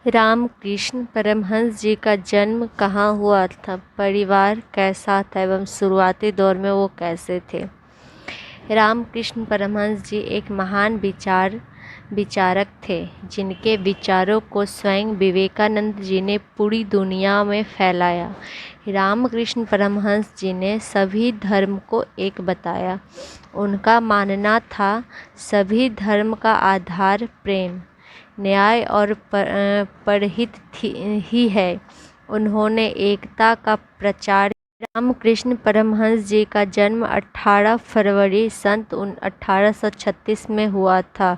रामकृष्ण परमहंस जी का जन्म कहाँ हुआ था, परिवार कैसा था एवं शुरुआती दौर में वो कैसे थे। रामकृष्ण परमहंस जी एक महान विचारक थे, जिनके विचारों को स्वयं विवेकानंद जी ने पूरी दुनिया में फैलाया। रामकृष्ण परमहंस जी ने सभी धर्म को एक बताया। उनका मानना था सभी धर्म का आधार प्रेम, न्याय और परहित ही है। उन्होंने एकता का प्रचार। रामकृष्ण परमहंस जी का जन्म 18 फरवरी सन 1836 में हुआ था।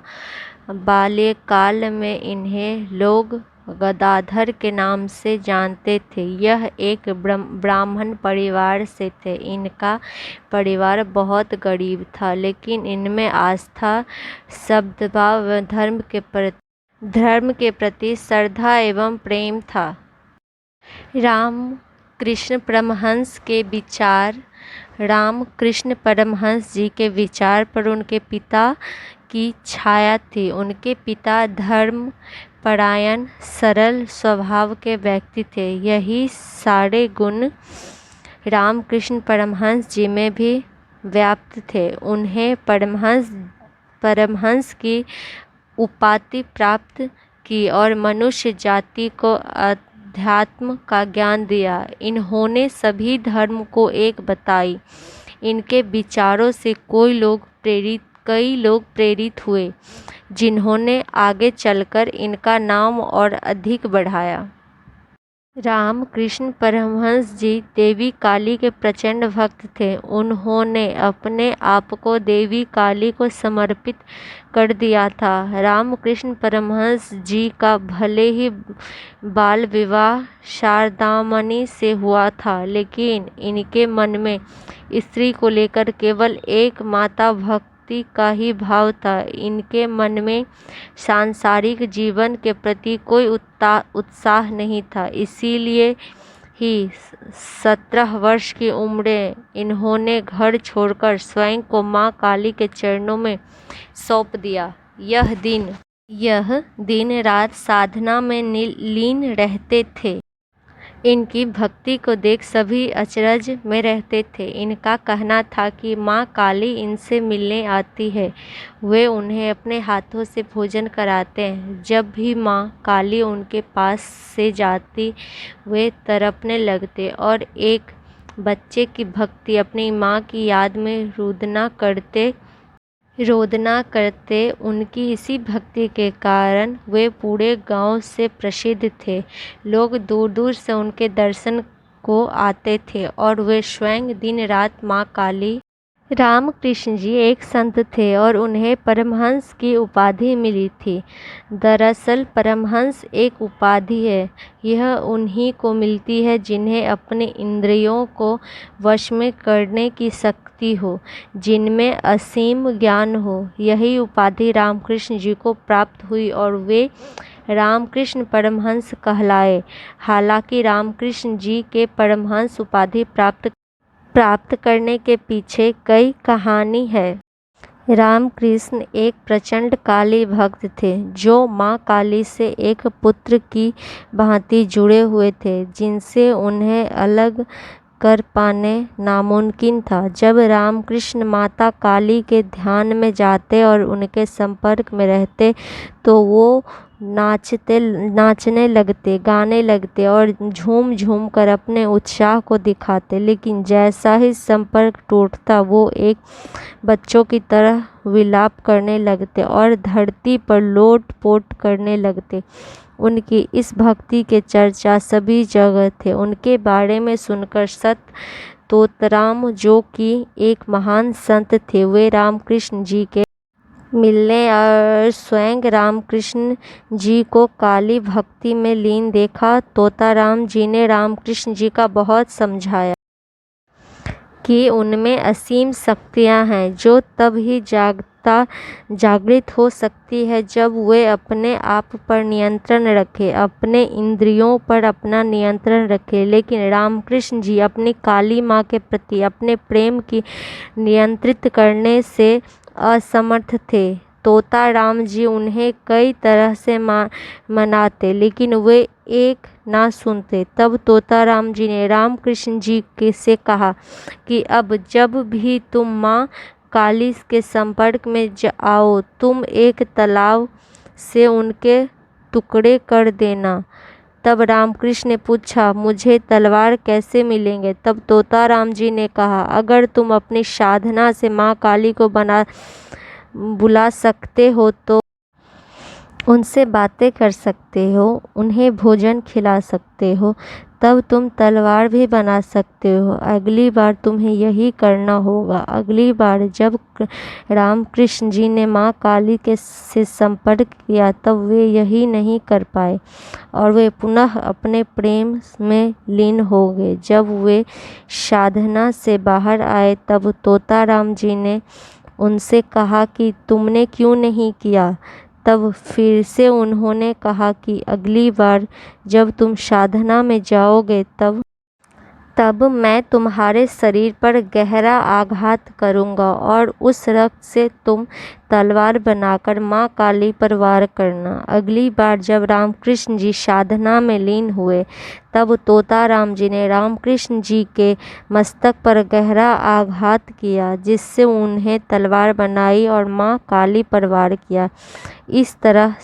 बाल्यकाल में इन्हें लोग गदाधर के नाम से जानते थे। यह एक ब्राह्मण परिवार से थे। इनका परिवार बहुत गरीब था, लेकिन इनमें आस्था, सद्भाव व धर्म के प्रति श्रद्धा एवं प्रेम था। रामकृष्ण परमहंस जी के विचार पर उनके पिता की छाया थी। उनके पिता धर्मपरायण, सरल स्वभाव के व्यक्ति थे। यही सारे गुण रामकृष्ण परमहंस जी में भी व्याप्त थे। उन्हें परमहंस की उपाधि प्राप्त की और मनुष्य जाति को अध्यात्म का ज्ञान दिया। इन्होंने सभी धर्म को एक बताई। इनके विचारों से कई लोग प्रेरित हुए, जिन्होंने आगे चलकर इनका नाम और अधिक बढ़ाया। रामकृष्ण परमहंस जी देवी काली के प्रचंड भक्त थे। उन्होंने अपने आप को देवी काली को समर्पित कर दिया था। रामकृष्ण परमहंस जी का भले ही बाल विवाह शारदामणि से हुआ था, लेकिन इनके मन में स्त्री को लेकर केवल एक माता भक्ति का ही भाव था। इनके मन में सांसारिक जीवन के प्रति कोई उत्साह नहीं था। इसीलिए ही 17 वर्ष की उम्र इन्होंने घर छोड़कर स्वयं को माँ काली के चरणों में सौंप दिया। यह दिन रात साधना में लीन रहते थे। इनकी भक्ति को देख सभी अचरज में रहते थे। इनका कहना था कि माँ काली इनसे मिलने आती है। वे उन्हें अपने हाथों से भोजन कराते हैं। जब भी माँ काली उनके पास से जाती, वे तड़पने लगते और एक बच्चे की भक्ति अपनी माँ की याद में रोदना करते। उनकी इसी भक्ति के कारण वे पूरे गांव से प्रसिद्ध थे। लोग दूर दूर से उनके दर्शन को आते थे और वे स्वयं दिन रात माँ काली। रामकृष्ण जी एक संत थे और उन्हें परमहंस की उपाधि मिली थी। दरअसल परमहंस एक उपाधि है। यह उन्हीं को मिलती है जिन्हें अपने इंद्रियों को वश में करने की शक्ति हो, जिनमें असीम ज्ञान हो। यही उपाधि रामकृष्ण जी को प्राप्त हुई और वे रामकृष्ण परमहंस कहलाए। हालांकि रामकृष्ण जी के परमहंस उपाधि प्राप्त करने के पीछे कई कहानी है। रामकृष्ण एक प्रचंड काली भक्त थे, जो माँ काली से एक पुत्र की भांति जुड़े हुए थे, जिनसे उन्हें अलग कर पाने नामुमकिन था। जब रामकृष्ण माता काली के ध्यान में जाते और उनके संपर्क में रहते, तो वो नाचने लगते, गाने लगते और झूम झूम कर अपने उत्साह को दिखाते। लेकिन जैसा ही संपर्क टूटता, वो एक बच्चों की तरह विलाप करने लगते और धरती पर लोट-पोट करने लगते। उनकी इस भक्ति के चर्चा सभी जगह थे। उनके बारे में सुनकर संत तोताराम, जो कि एक महान संत थे, वे रामकृष्ण जी के मिलने और स्वयं रामकृष्ण जी को काली भक्ति में लीन देखा। तोताराम जी ने रामकृष्ण जी का बहुत समझाया कि उनमें असीम शक्तियां हैं, जो तब ही जागृत हो सकती है जब वे अपने आप पर नियंत्रण रखें, अपने इंद्रियों पर अपना नियंत्रण रखें। लेकिन रामकृष्ण जी अपनी काली माँ के प्रति अपने प्रेम की नियंत्रित करने से असमर्थ थे। तोता राम जी उन्हें कई तरह से मनाते, लेकिन वे एक ना सुनते। तब तोता राम जी ने रामकृष्ण जी से कहा कि अब जब भी तुम माँ काली के संपर्क में आओ, तुम एक तालाब से उनके टुकड़े कर देना। तब रामकृष्ण ने पूछा, मुझे तलवार कैसे मिलेंगे? तब तोता राम जी ने कहा, अगर तुम अपनी साधना से माँ काली को बुला सकते हो तो उनसे बातें कर सकते हो, उन्हें भोजन खिला सकते हो, तब तुम तलवार भी बना सकते हो। अगली बार तुम्हें यही करना होगा। अगली बार जब रामकृष्ण जी ने माँ काली से संपर्क किया तब वे यही नहीं कर पाए और वे पुनः अपने प्रेम में लीन हो गए। जब वे साधना से बाहर आए तब तोता राम जी ने उनसे कहा कि तुमने क्यों नहीं किया? तब फिर से उन्होंने कहा कि अगली बार जब तुम साधना में जाओगे तब मैं तुम्हारे शरीर पर गहरा आघात करूंगा और उस रक्त से तुम तलवार बनाकर माँ काली पर वार करना। अगली बार जब रामकृष्ण जी साधना में लीन हुए तब तोता राम जी ने रामकृष्ण जी के मस्तक पर गहरा आघात किया, जिससे उन्हें तलवार बनाई और माँ काली पर वार किया। इस तरह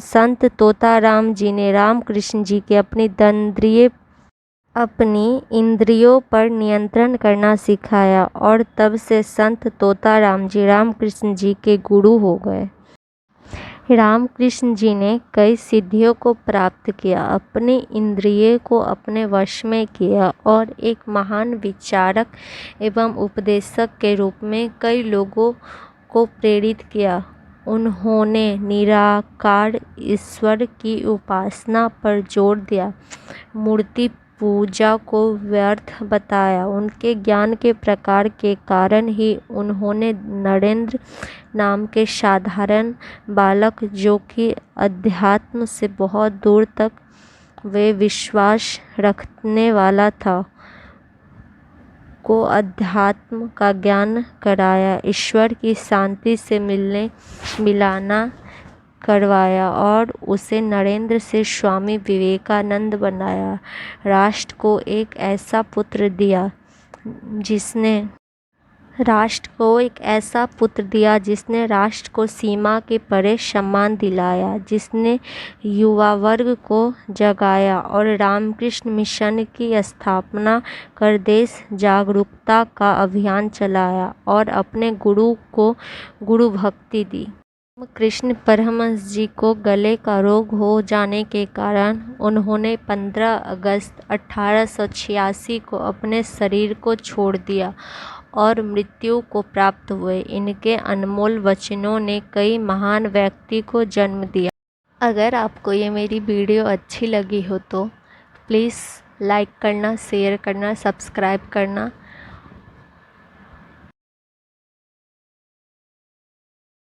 संत तोता राम जी ने रामकृष्ण जी के अपनी इंद्रियों पर नियंत्रण करना सिखाया और तब से संत तोता राम जी रामकृष्ण जी के गुरु हो गए। रामकृष्ण जी ने कई सिद्धियों को प्राप्त किया, अपनी इंद्रियों को अपने वश में किया और एक महान विचारक एवं उपदेशक के रूप में कई लोगों को प्रेरित किया। उन्होंने निराकार ईश्वर की उपासना पर जोर दिया, मूर्ति पूजा को व्यर्थ बताया। उनके ज्ञान के प्रकार के कारण ही उन्होंने नरेंद्र नाम के साधारण बालक, जो कि अध्यात्म से बहुत दूर तक वे विश्वास रखने वाला था, को अध्यात्म का ज्ञान कराया, ईश्वर की शांति से मिलाना करवाया और उसे नरेंद्र से स्वामी विवेकानंद बनाया। राष्ट्र को एक ऐसा पुत्र दिया जिसने राष्ट्र को सीमा के परे सम्मान दिलाया, जिसने युवा वर्ग को जगाया और रामकृष्ण मिशन की स्थापना कर देश जागरूकता का अभियान चलाया और अपने गुरु को गुरु भक्ति दी। कृष्ण परमहंस जी को गले का रोग हो जाने के कारण उन्होंने 15 अगस्त 1886 को अपने शरीर को छोड़ दिया और मृत्यु को प्राप्त हुए। इनके अनमोल वचनों ने कई महान व्यक्ति को जन्म दिया। अगर आपको ये मेरी वीडियो अच्छी लगी हो तो प्लीज़ लाइक करना, शेयर करना, सब्सक्राइब करना।